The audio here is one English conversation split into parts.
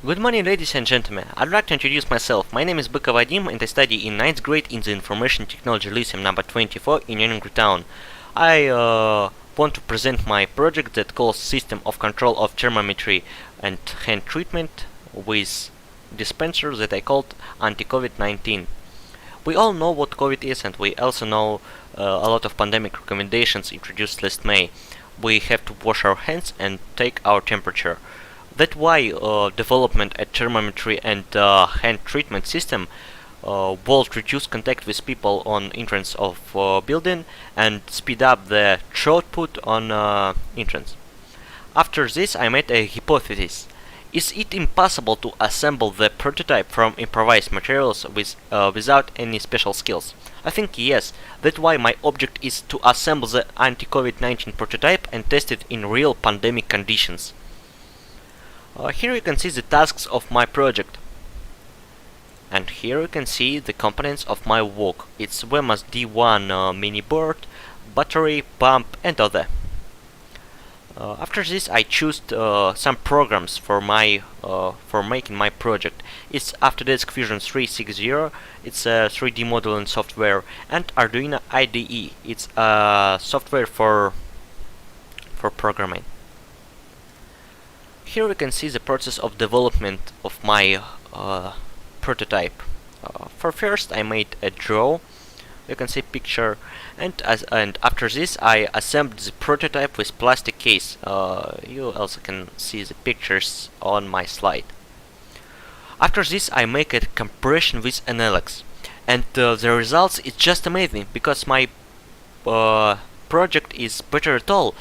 Good morning, ladies and gentlemen. I'd like to introduce myself. My name is Bykov Vadim and I study in 9th grade in the Information Technology Lyceum number 24 in Town. I want to present my project that calls System of Control of Thermometry and Hand Treatment with dispenser that I called anti-COVID-19. We all know what COVID is, and we also know a lot of pandemic recommendations introduced last May. We have to wash our hands and take our temperature. That's why development at thermometry and hand treatment system will reduce contact with people on entrance of building and speed up the throughput on entrance. After this, I made a hypothesis. Is it impossible to assemble the prototype from improvised materials without any special skills? I think yes. That's why my object is to assemble the anti-COVID-19 prototype and test it in real pandemic conditions. Here you can see the tasks of my project. And here you can see the components of my work. It's WEMAS D1 mini board, battery, pump and other. After this I chose some programs for making my project. It's Autodesk Fusion 360, it's a 3D modeling software, and Arduino IDE, it's a software for programming. Here we can see the process of development of my prototype. For first I made a draw, you can see picture, and after this I assembled the prototype with plastic case. You also can see the pictures on my slide. After this I make a compression with NLX, and the results is just amazing because my project is better at all,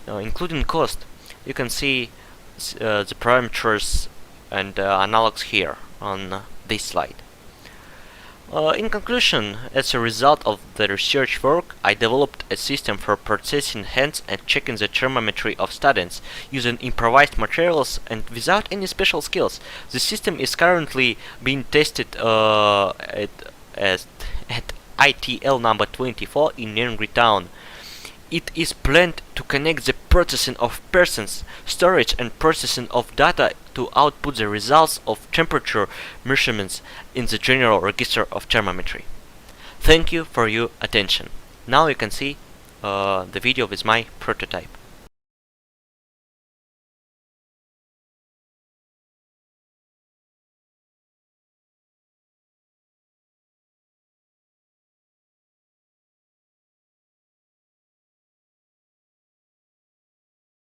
including cost. You can see the parameters and analogs here on this slide. In conclusion, as a result of the research work, I developed a system for processing hands and checking the thermometry of students using improvised materials and without any special skills. The system is currently being tested at ITL number 24 in Town. It is planned to connect the processing of persons, storage and processing of data to output the results of temperature measurements in the General Register of Thermometry. Thank you for your attention. Now you can see the video with my prototype.